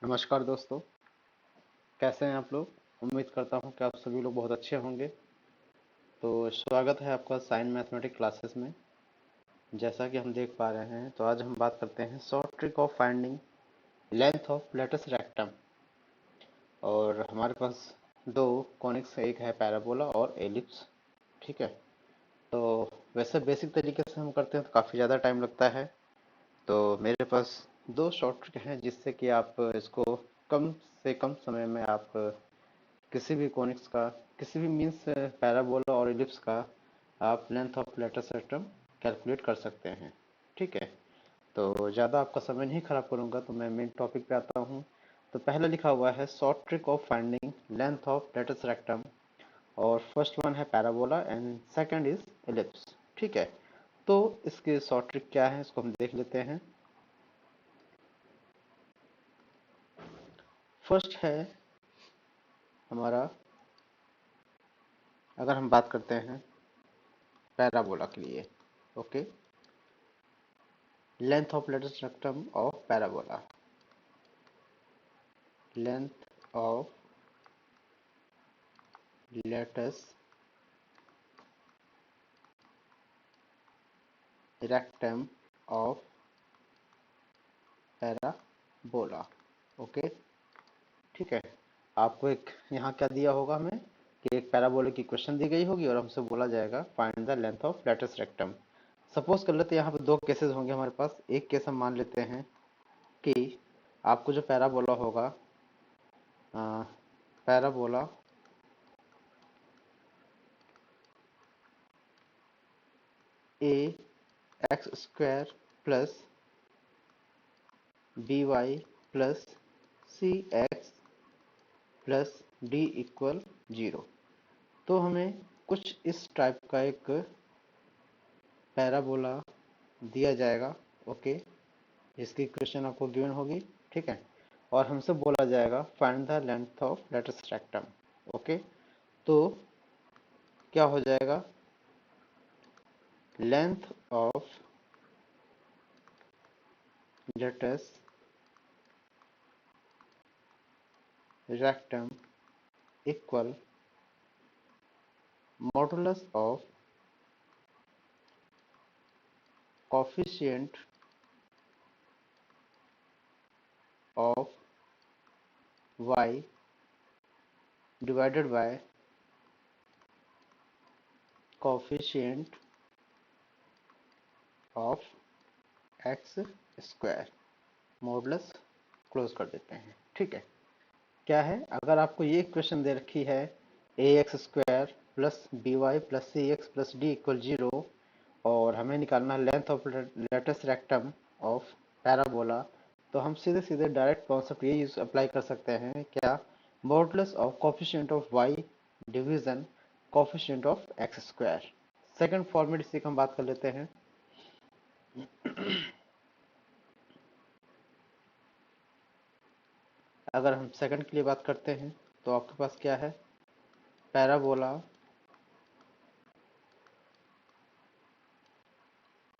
नमस्कार दोस्तों। कैसे हैं आप लोग? उम्मीद करता हूं कि आप सभी लोग बहुत अच्छे होंगे। तो स्वागत है आपका साइन मैथमेटिक्स क्लासेस में। जैसा कि हम देख पा रहे हैं तो आज हम बात करते हैं short trick of finding length of latus rectum. और हमारे पास दो कॉनिक्स, एक है पैराबोला और एलिप्स। ठीक है। तो वैसे बेसिक तरीके से हम करते हैं तो काफ़ी ज़्यादा टाइम लगता है। तो मेरे पास दो शॉर्ट ट्रिक हैं जिससे कि आप इसको कम से कम समय में आप किसी भी कॉनिक्स का, किसी भी मीन्स पैराबोला और इलिप्स का आप length of latus rectum calculate कर सकते हैं। ठीक है। तो ज़्यादा आपका समय नहीं खराब करूंगा, तो मैं मेन टॉपिक पे आता हूँ। तो पहला लिखा हुआ है short trick of finding length of latus rectum, और फर्स्ट वन है parabola and second is ellipse. ठीक है। तो इसके शॉर्ट ट्रिक क्या है इसको हम देख लेते हैं। फर्स्ट है हमारा, अगर हम बात करते हैं पैराबोला के लिए, okay, length of lateral rectum of parabola, length of lateral rectum of parabola। Okay. ठीक है। आपको एक यहाँ क्या दिया होगा हमें कि एक पैराबोलिक इक्वेशन दी गई होगी और हमसे बोला जाएगा find the length of latus rectum. Suppose कर लेते हैं यहाँ पे दो केसेस होंगे हमारे पास। एक केस हम मान लेते हैं कि आपको जो पैराबोला होगा, parabola a x square plus b y plus c x plus d equal 0। तो हमें कुछ इस टाइप का एक पैराबोला दिया जाएगा, ओके, जिसकी इक्वेशन आपको गिवन होगी। ठीक है। और हमसे बोला जाएगा find the length of latus rectum. Okay. तो क्या हो जाएगा, length of latus rectum equal modulus of coefficient of y divided by coefficient of x square, modulus close कर देते हैं। ठीक है। क्या है, अगर आपको ये इक्वेशन दे रखी है a x square plus b y plus c x plus d equal 0, और हमें निकालना है length of latus rectum of parabola, तो हम सीधे सीधे डायरेक्ट कॉन्सेप्ट ये यूज अप्लाई कर सकते हैं। क्या, modulus of coefficient of y division coefficient of x square. Second format इसी का हम बात कर लेते हैं। अगर हम सेकंड के लिए बात करते हैं तो आपके पास क्या है, parabola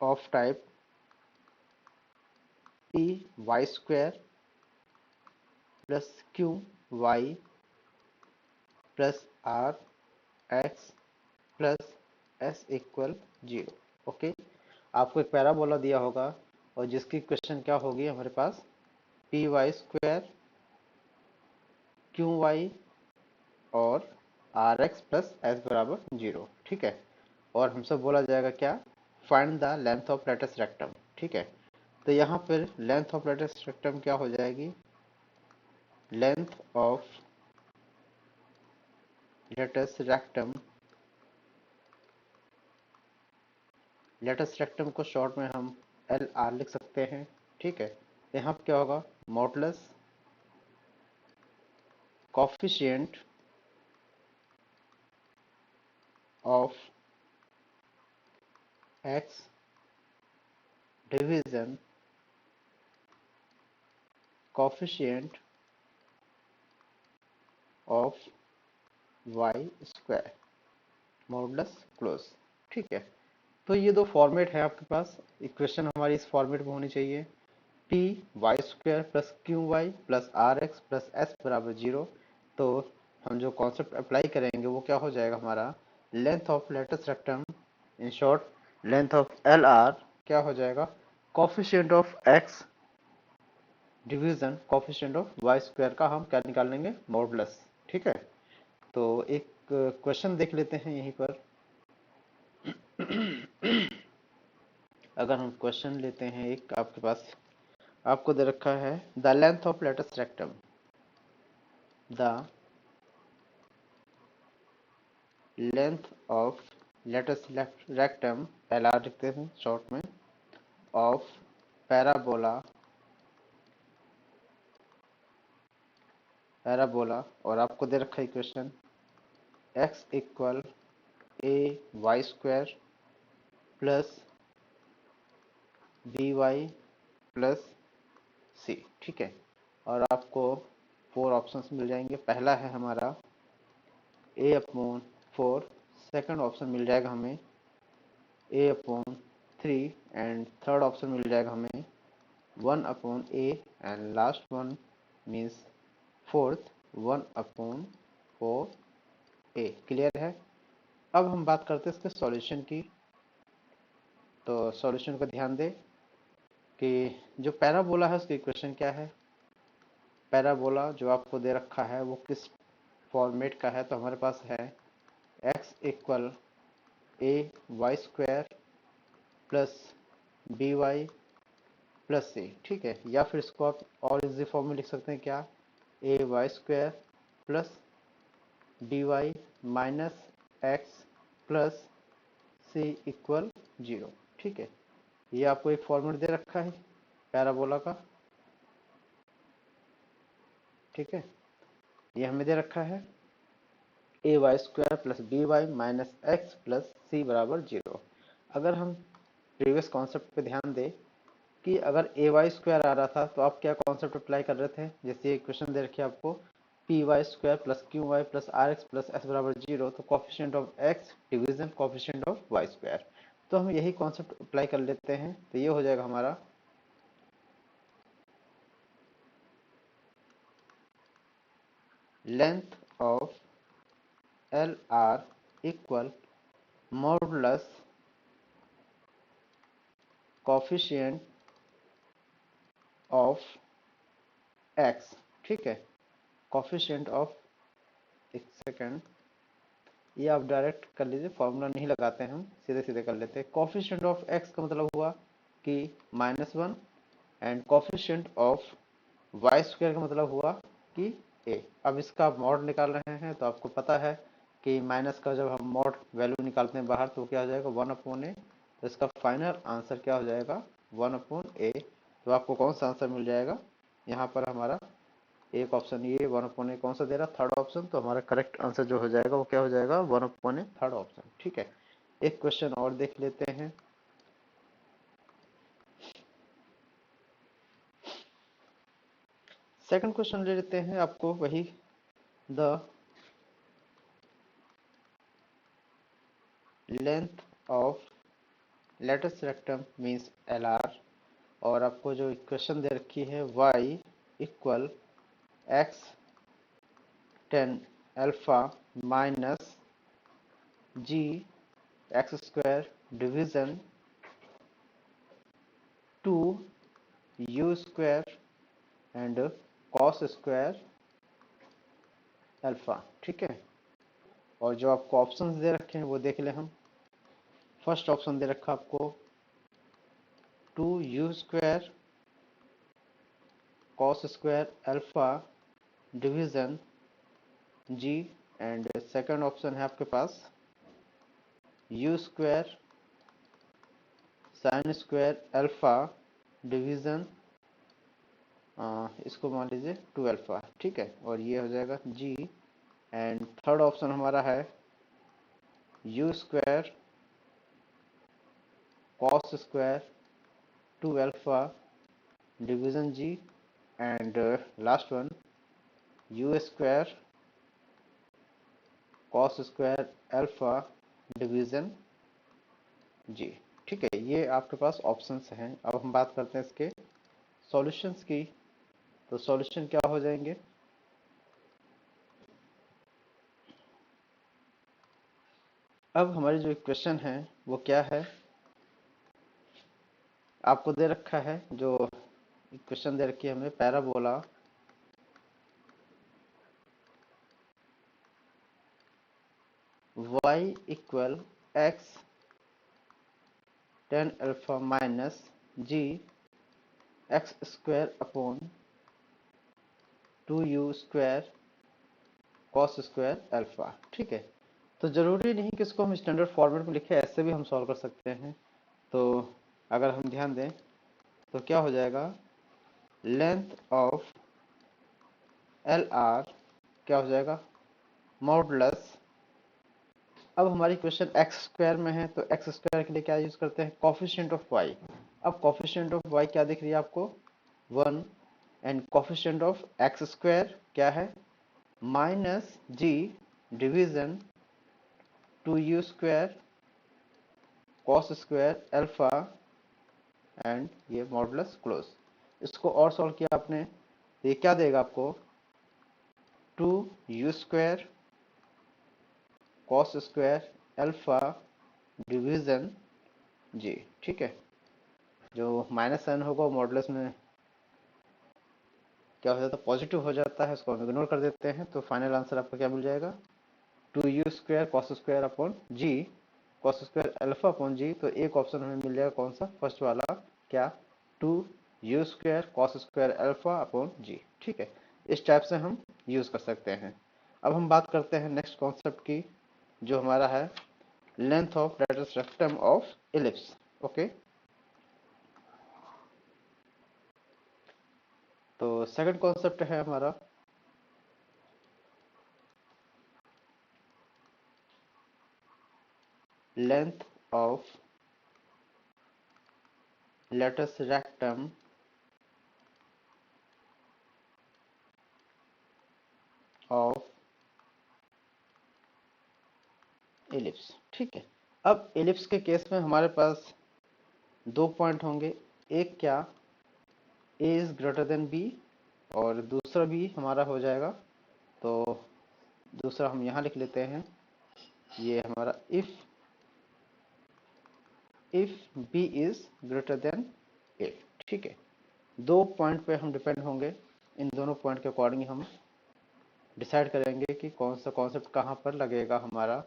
of type P Y square plus Q Y plus R x plus S equal 0। Okay. आपको एक पैराबोला दिया होगा और जिसकी इक्वेशन क्या होगी हमारे पास, p Y square q y और आर एक्स प्लस एस बराबर 0। ठीक है। और हमसे बोला जाएगा क्या, find the length of latus rectum. ठीक है। तो यहाँ पर लेंथ ऑफ लेटेस्ट रेक्टम क्या हो जाएगी, length of latus rectum, latest rectum को शॉर्ट में हम एल आर लिख सकते हैं। ठीक है। यहाँ पर क्या होगा, modulus coefficient of X division coefficient of Y square, modulus close. ठीक है। तो ये दो फॉर्मेट है आपके पास, इक्वेशन हमारी इस फॉर्मेट में होनी चाहिए। P Y square plus Q Y plus R x plus S बराबर 0। तो हम जो कॉन्सेप्ट अप्लाई करेंगे वो क्या हो जाएगा हमारा, length of latus rectum, in short length of L R क्या हो जाएगा, coefficient of X division coefficient of Y square का हम क्या निकाल लेंगे, मॉडुलस। ठीक है, तो एक क्वेश्चन देख लेते हैं यहीं पर। अगर हम क्वेश्चन लेते हैं, एक आपके पास आपको दे रखा है, the length of latus rectum, the length of latus rectum L R लिखते हैं शॉर्ट में, ऑफ पैराबोला पैराबोला, और आपको दे रखा है equation x equal a y square plus b y plus c. ठीक है, और आपको 4 ऑप्शंस मिल जाएंगे। पहला है हमारा a अपॉन 4, सेकंड ऑप्शन मिल जाएगा हमें a upon 3, and third option मिल जाएगा हमें 1 upon a, and last one means fourth 1 upon 4a। Clear है। अब हम बात करते हैं इसके सॉल्यूशन की। तो सॉल्यूशन को ध्यान दें कि जो पैराबोला है उसकी इक्वेशन क्या है। पैराबोला जो आपको दे रखा है वो किस फॉर्मेट का है, तो हमारे पास है x equal a y square plus b y plus c. ठीक है, या फिर इसको आप और इजी फॉर्म में लिख सकते हैं, क्या, a y square plus d y minus x plus c equal 0। ठीक है, ये आपको एक फॉर्मूला दे रखा है पैराबोला का। ठीक है, ये हमें दे रखा है a y square plus b y minus x plus c बराबर 0। अगर हम प्रीवियस कॉन्सेप्ट पे ध्यान दें कि अगर ए वाई स्क्वायर आ रहा था तो आप क्या कॉन्सेप्ट अप्लाई कर रहे थे, जैसे क्वेश्चन दे रखे आपको P Y square plus Q Y plus R x plus S बराबर 0, तो coefficient of X division coefficient of Y square. तो हम यही कॉन्सेप्ट अप्लाई कर लेते हैं, तो ये हो जाएगा हमारा length of L are equal modulus coefficient of x. ठीक है, कोफिशिएंट ऑफ, एक सेकेंड, ये आप डायरेक्ट कर लीजिए, फॉर्मूला नहीं लगाते हैं, हम सीधे सीधे कर लेते हैं। कोफिशिएंट ऑफ एक्स का मतलब हुआ कि -1, and coefficient of Y square का मतलब हुआ कि ए। अब इसका आप मॉड निकाल रहे हैं तो आपको पता है कि माइनस का जब हम मॉड वैल्यू निकालते हैं बाहर तो क्या हो जाएगा, 1 अपॉन ए। तो इसका फाइनल आंसर क्या हो जाएगा, 1 अपॉन ए। तो आपको कौन सा आंसर मिल जाएगा, यहाँ पर हमारा एक ऑप्शन, ये 1 अपॉन ए कौन सा दे रहा, थर्ड ऑप्शन। तो हमारा करेक्ट आंसर जो हो जाएगा वो क्या हो जाएगा, 1 अपॉन ए, थर्ड ऑप्शन। ठीक है, एक क्वेश्चन और देख लेते हैं। सेकंड क्वेश्चन ले लेते हैं, आपको वही the length of latus rectum means L R, और आपको जो इक्वेशन दे रखी है y equal X tan alpha minus G X square division 2 you square and cos square alpha. ठीक है, और जो आपको ऑप्शंस दे रखे हैं वो देख लें हम। फर्स्ट ऑप्शन दे रखा आपको 2 you square cos square alpha division g, and second option है आपके पास u square sine square alpha division, इसको मान लीजिए 2 अल्फा। ठीक है, और ये हो जाएगा जी, एंड थर्ड ऑप्शन हमारा है u square cos square 2 alpha division g, and last one u square cos square alpha division g. ठीक है, ये आपके पास ऑप्शंस हैं। अब हम बात करते हैं इसके सॉल्यूशंस की, तो सॉल्यूशन क्या हो जाएंगे? अब हमारी जो इक्वेशन है वो क्या है, आपको दे रखा है, जो इक्वेशन दे रखी है हमें, parabola y equal x tan alpha minus g x square upon 2u square cos square alpha. ठीक है, तो ज़रूरी नहीं कि इसको हम स्टैंडर्ड फॉर्मेट में लिखें, ऐसे भी हम सॉल्व कर सकते हैं। तो अगर हम ध्यान दें तो क्या हो जाएगा, लेंथ ऑफ एल आर क्या हो जाएगा, मॉडुलस। अब हमारी क्वेश्चन एक्स स्क्वायर में है, तो एक्स स्क्वायर के लिए क्या यूज करते हैं, कॉफिशिएंट ऑफ वाई। अब कॉफिशिएंट ऑफ वाई क्या दिख रही है आपको, 1, and coefficient of x square क्या है, minus G division 2u square cos square alpha and ये मॉडुलस क्लोज। इसको और सॉल्व किया आपने तो ये क्या देगा आपको, 2u square cos square alpha division g. ठीक है, जो माइनस साइन होगा वो मॉडुलस में क्या हो जाता है, पॉजिटिव हो जाता है, उसको हम इग्नोर कर देते हैं। तो फाइनल आंसर आपका क्या मिल जाएगा, 2u square cos square upon g cos square alpha upon g. तो एक ऑप्शन हमें मिल जाएगा कौन सा, फर्स्ट वाला, क्या, 2u square cos square alpha upon g. ठीक है, इस टाइप से हम यूज कर सकते हैं। अब हम बात करते हैं नेक्स्ट कॉन्सेप्ट की, जो हमारा है length of latus rectum of ellipse. Okay, तो सेकंड कॉन्सेप्ट है हमारा length of latus rectum of ellipse. ठीक है, अब एलिप्स के केस में हमारे पास दो पॉइंट होंगे, एक क्या, a is greater then b, और दूसरा भी हमारा हो जाएगा। तो दूसरा हम यहाँ लिख लेते हैं, ये हमारा if b is greater than a। ठीक है, दो पॉइंट पे हम डिपेंड होंगे, इन दोनों पॉइंट के अकॉर्डिंग हम डिसाइड करेंगे कि कौन सा कॉन्सेप्ट कहाँ पर लगेगा हमारा।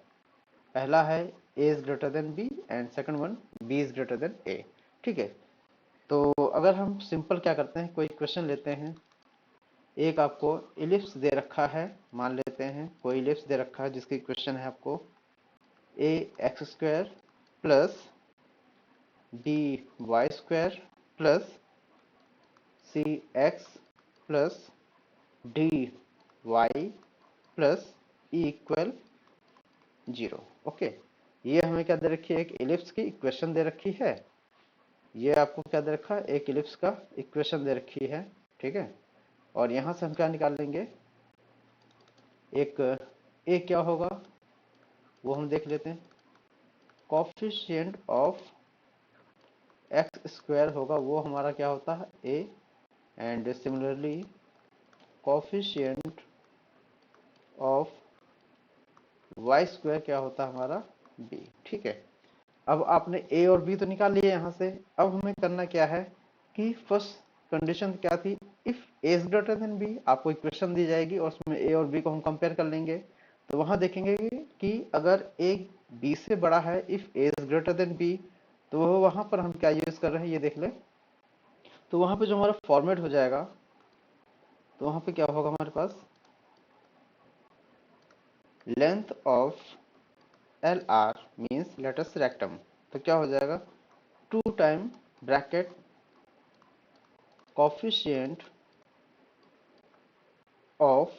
पहला है a is greater then b and second one b is greater than a। ठीक है, तो अगर हम सिंपल क्या करते हैं, कोई क्वेश्चन लेते हैं, एक आपको इलिप्स दे रखा है, मान लेते हैं कोई इलिप्स दे रखा है जिसकी क्वेश्चन है आपको a x square plus b y square plus c x plus d y plus e equal 0। Okay, ये हमें क्या दे रखी है, एक इलिप्स की इक्वेशन दे रखी है। ये आपको क्या दे रखा है, एक इलिप्स का इक्वेशन दे रखी है। ठीक है, और यहाँ से हम क्या निकाल लेंगे, एक ए क्या होगा वो हम देख लेते हैं, कॉफिशिएंट ऑफ एक्स स्क्वायर होगा वो हमारा क्या होता है a, and similarly coefficient of Y square क्या होता है हमारा बी। ठीक है, अब आपने ए और बी तो निकाल लिए यहाँ से। अब हमें करना क्या है कि फर्स्ट कंडीशन क्या थी, if A is greater than B, आपको इक्वेशन दी जाएगी और उसमें ए और बी को हम कंपेयर कर लेंगे। तो वहां देखेंगे कि अगर ए बी से बड़ा है, if A is greater than B, तो वहां पर हम क्या यूज कर रहे हैं ये देख लें। तो वहां पे जो हमारा फॉर्मेट हो जाएगा, तो वहां पे क्या होगा हमारे पास, length of L R means latus rectum. तो क्या हो जाएगा, 2 time bracket coefficient of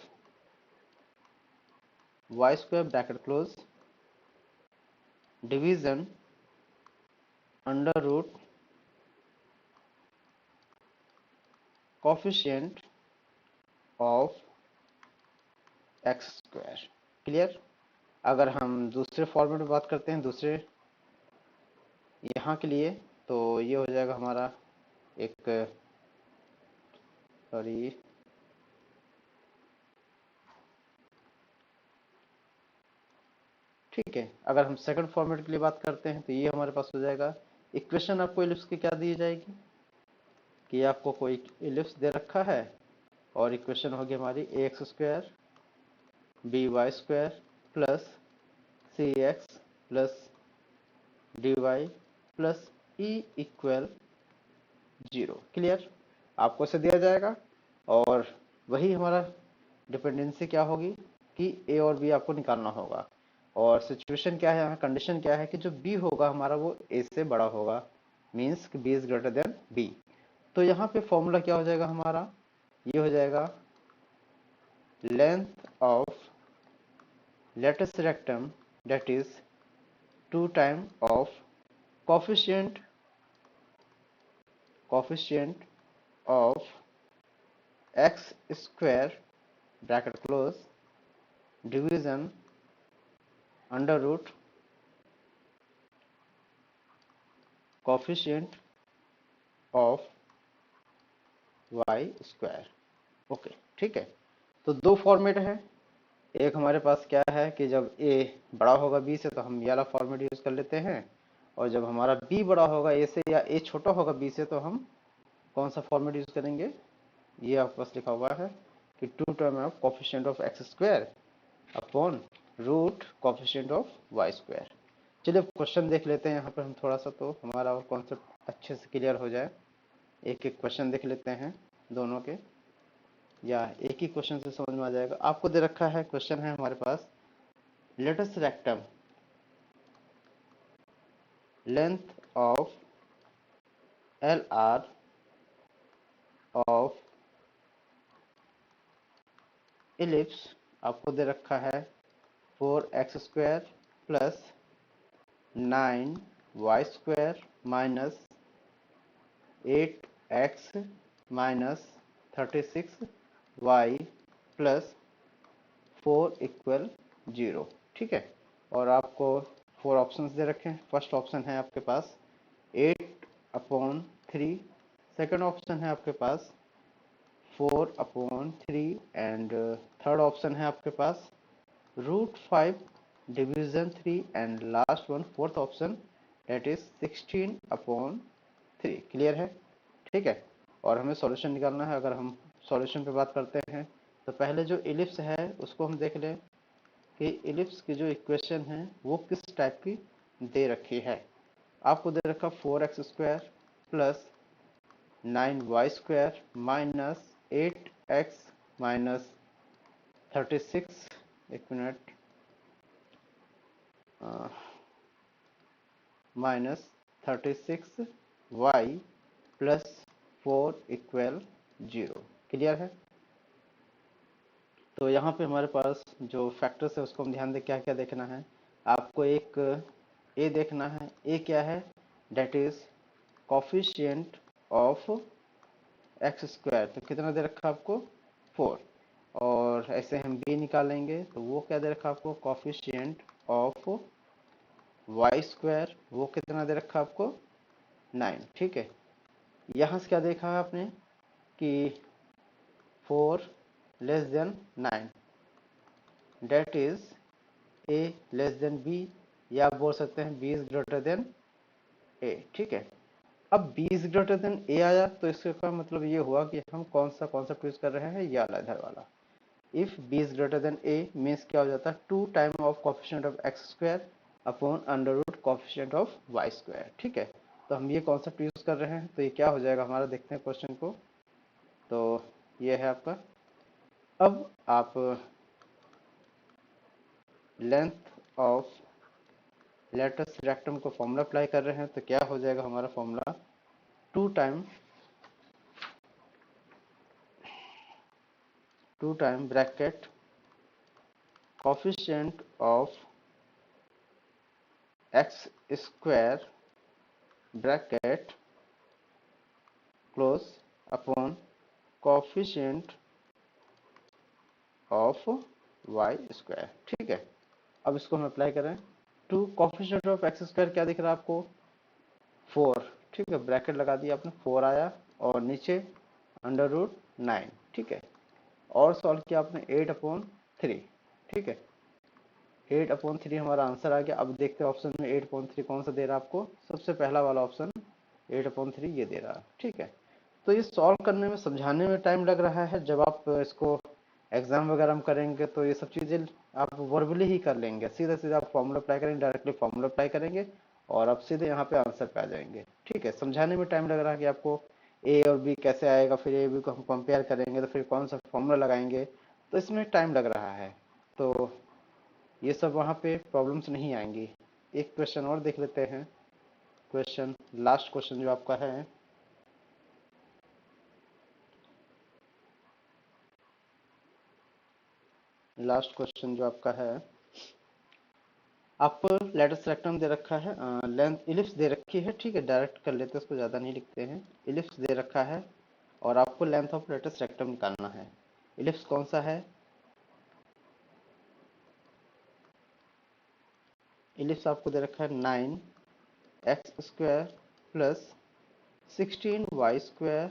Y square bracket close division under root coefficient of x square. Clear. अगर हम दूसरे फॉर्मेट में बात करते हैं, दूसरे यहाँ के लिए, तो ये हो जाएगा हमारा एक सॉरी, ठीक है। अगर हम सेकंड फॉर्मेट के लिए बात करते हैं तो ये हमारे पास हो जाएगा, इक्वेशन आपको इलिप्स की क्या दी जाएगी कि आपको कोई इलिप्स दे रखा है और इक्वेशन होगी हमारी a x square b y square plus c x plus d y plus e equal 0। Clear? आपको इसे दिया जाएगा और वही हमारा डिपेंडेंसी क्या होगी कि ए और बी आपको निकालना होगा। और सिचुएशन क्या है यहाँ, कंडीशन क्या है कि जो बी होगा हमारा वो ए से बड़ा होगा, मीन्स कि B is greater than B. तो यहाँ पे फॉर्मूला क्या हो जाएगा हमारा, ये हो जाएगा length of latus rectum that is 2 time of coefficient of x square bracket close division under root coefficient of y square। Okay, ठीक है। तो दो फॉर्मेट है, एक हमारे पास क्या है कि जब a बड़ा होगा b से तो हम ये वाला फॉर्मेट यूज कर लेते हैं, और जब हमारा b बड़ा होगा a से या a छोटा होगा b से तो हम कौन सा फॉर्मेट यूज करेंगे, ये आपके पास लिखा हुआ है कि 2 time of coefficient of x square upon root coefficient of Y square. चलिए क्वेश्चन देख लेते हैं यहाँ पर हम थोड़ा सा, तो हमारा और कॉन्सेप्ट अच्छे से क्लियर हो जाए। एक एक क्वेश्चन देख लेते हैं दोनों के, या एक ही क्वेश्चन से समझ में आ जाएगा। आपको दे रखा है, क्वेश्चन है हमारे पास, latus rectum length of L R of ellipse आपको दे रखा है 4x square plus 9y square minus 8x minus 36y plus 4 equal 0। ठीक है, और आपको 4 ऑप्शंस दे रखे हैं। फर्स्ट ऑप्शन है आपके पास 8/3, सेकंड ऑप्शन है आपके पास 4/3 एंड थर्ड ऑप्शन है आपके पास √5 division 3 and last one fourth option that is 16/3। Clear है? ठीक है, और हमें सॉल्यूशन निकालना है। अगर हम सॉल्यूशन पे बात करते हैं तो पहले जो इलिप्स है उसको हम देख लें कि इलिप्स की जो इक्वेशन है वो किस टाइप की दे रखी है। आपको दे रखा 4x square plus 9y square minus 8x minus 36, एक minute, minus 36y plus 4 equal 0। Clear है? तो यहाँ पे हमारे पास जो फैक्टर्स है उसको हम ध्यान दें, क्या क्या देखना है। आपको एक ए देखना है। ए क्या है, that is coefficient of x square, तो कितना दे रखा आपको 4। और ऐसे हम बी निकालेंगे तो वो क्या दे रखा आपको, कोफिशिएंट ऑफ वाई स्क्वायर, वो कितना दे रखा आपको 9। ठीक है, यहाँ से क्या देखा है आपने कि 4 less than 9, that is A less than B, या आप बोल सकते हैं B is greater than A. ठीक है, अब B is greater than A आया तो इसका मतलब ये हुआ कि हम कौन सा कॉन्सेप्ट यूज कर रहे हैं, ये वाला इधर वाला। If B is greater than A means क्या हो जाता है, 2 time of coefficient of x square upon under root coefficient of Y square. ठीक है, तो हम ये कॉन्सेप्ट यूज कर रहे हैं, तो ये क्या हो जाएगा हमारा, देखते हैं क्वेश्चन को। तो ये है आपका, अब आप लेंथ ऑफ लेटेस्ट रेक्टम को फॉर्मूला अप्लाई कर रहे हैं तो क्या हो जाएगा हमारा formula, 2 time bracket coefficient of x square bracket close upon coefficient of Y square. ठीक है, अब इसको हम अप्लाई करें। 2 कोफिशिएंट ऑफ एक्स स्क्वायर क्या दिख रहा है आपको, 4। ठीक है, ब्रैकेट लगा दिया आपने, 4 आया, और नीचे √9, ठीक है। और सॉल्व किया आपने 8/3, ठीक है। 8/3 हमारा आंसर आ गया। अब देखते हैं ऑप्शन में 8/3 कौन सा दे रहा है आपको। सबसे पहला वाला ऑप्शन 8/3 ये दे रहा है, ठीक है। तो ये सॉल्व करने में, समझाने में टाइम लग रहा है। जब आप इसको एग्जाम वगैरह में करेंगे तो ये सब चीज़ें आप वर्बली ही कर लेंगे। सीधे सीधे आप फॉर्मूला अप्लाई करेंगे, डायरेक्टली फॉर्मूला अप्लाई करेंगे और आप सीधे यहाँ पे आंसर पे आ जाएंगे, ठीक है। समझाने में टाइम लग रहा है कि आपको ए और बी कैसे आएगा, फिर ए बी को हम कंपेयर करेंगे तो फिर कौन सा फॉर्मूला लगाएंगे, तो इसमें टाइम लग रहा है। तो ये सब वहाँ पे प्रॉब्लम्स नहीं आएंगी। एक क्वेश्चन और देख लेते हैं। क्वेश्चन, लास्ट क्वेश्चन जो आपका है, लास्ट क्वेश्चन जो आपका है, आपको लेटस रेक्टम दे रखा है, लेंथ इलिप्स दे रखी है, ठीक है। डायरेक्ट कर लेते हैं, उसको ज़्यादा नहीं लिखते हैं। इलिप्स दे रखा है और आपको लेंथ ऑफ लेटस रेक्टम निकालना है। इलिप्स कौन सा है? इलिप्स आपको दे रखा है 9x² plus 16y²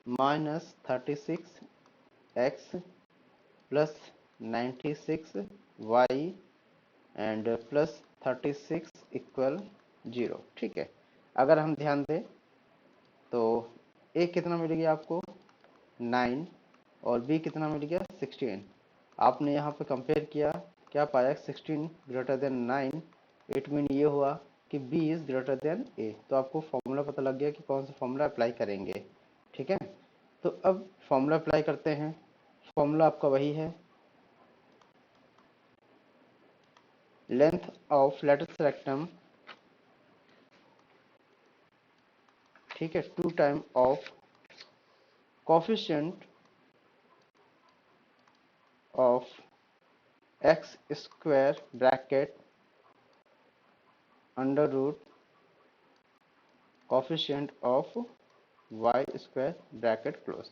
minus 36x plus 96y and plus 36 equal 0, ठीक है। अगर हम ध्यान दें तो ए कितना मिल गया आपको 9 और बी कितना मिल गया 16। आपने यहाँ पे कंपेयर किया, क्या पाया 16 ग्रेटर देन 9, इट मीन ये हुआ कि बी इज ग्रेटर देन ए। तो आपको फॉर्मूला पता लग गया कि कौन सा फॉर्मूला अप्लाई करेंगे, ठीक है। तो अब फॉर्मूला अप्लाई करते हैं। फॉर्मूला आपका वही है, लेंथ ऑफ लेटस रेक्टम, ठीक है, 2 time of coefficient of x² bracket under root coefficient of y² bracket close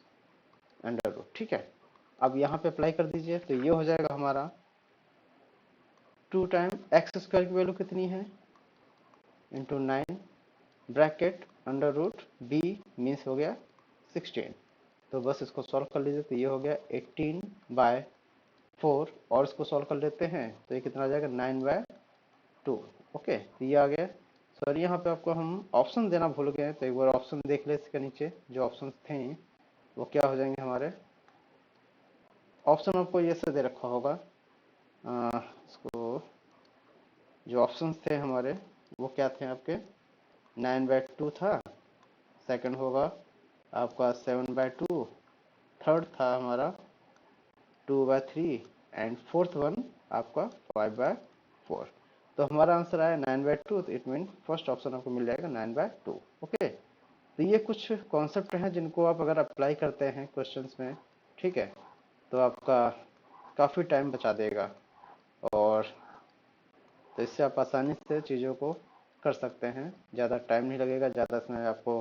under root, ठीक है। अब यहाँ पे अप्लाई कर दीजिए तो ये हो जाएगा हमारा 2 टाइम x² की वैल्यू कितनी है into 9 bracket under root b means हो गया 16। तो बस इसको सॉल्व कर लीजिए तो ये हो गया 18/4 और इसको सॉल्व कर लेते हैं तो ये कितना आ जाएगा 9/2, ओके। तो ये आ गया। सॉरी यहाँ पे आपको हम ऑप्शन देना भूल गए हैं, तो एक बार ऑप्शन देख ले इसके नीचे जो ऑप्शन थे वो क्या हो जाएंगे हमारे। ऑप्शन आपको ये से दे रखा होगा, इसको जो ऑप्शंस थे हमारे वो क्या थे आपके, 9/2 था, सेकंड होगा आपका 7/2, थर्ड था हमारा 2/3 एंड फोर्थ वन आपका 5/4। तो हमारा आंसर आया 9/2, तो इट मीन फर्स्ट ऑप्शन आपको मिल जाएगा 9/2, ओके। तो ये कुछ कॉन्सेप्ट हैं जिनको आप अगर अप्लाई करते हैं क्वेश्चंस में, ठीक है, तो आपका काफ़ी टाइम बचा देगा और तो इससे आप आसानी से चीज़ों को कर सकते हैं। ज़्यादा टाइम नहीं लगेगा, ज़्यादा समय आपको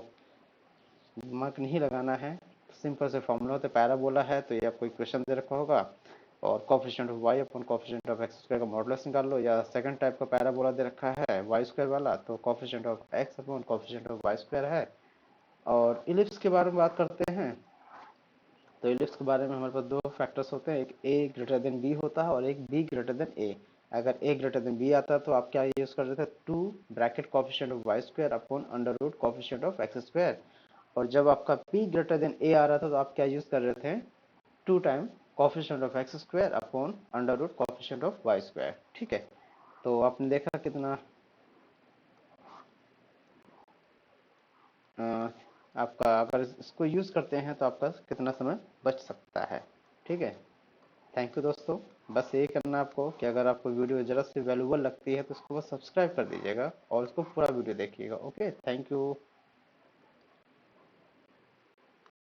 दिमाग नहीं लगाना है। सिंपल से फॉर्मूला होता है, पैराबोला है तो ये आपको इक्वेशन दे रखा होगा और coefficient of Y upon coefficient of x² का मॉडुलस निकाल लो, या सेकंड टाइप का पैराबोला दे रखा है y² वाला तो coefficient of x upon coefficient of y² है। और इलिप्स के बारे में बात करते हैं तो इलिप्स के बारे में हमारे पास दो फैक्टर्स होते हैं, एक a ग्रेटर देन b होता है और एक b ग्रेटर देन a। अगर a ग्रेटर देन b आता तो आप क्या यूज़ कर रहे थे 2 bracket coefficient of y² upon under root coefficient of x²। और जब आपका p ग्रेटर देन a आ रहा था तो आप क्या यूज़ कर रहे थे 2 time coefficient of x² upon under root coefficient of y², ठीक है। तो आपने देखा कितना आपका अगर इसको यूज़ करते हैं तो आपका कितना समय बच सकता है, ठीक है। थैंक यू दोस्तों। बस यही करना आपको कि अगर आपको वीडियो ज़रा सी वैल्यूबल लगती है तो उसको बस सब्सक्राइब कर दीजिएगा और उसको पूरा वीडियो देखिएगा, ओके। Thank you.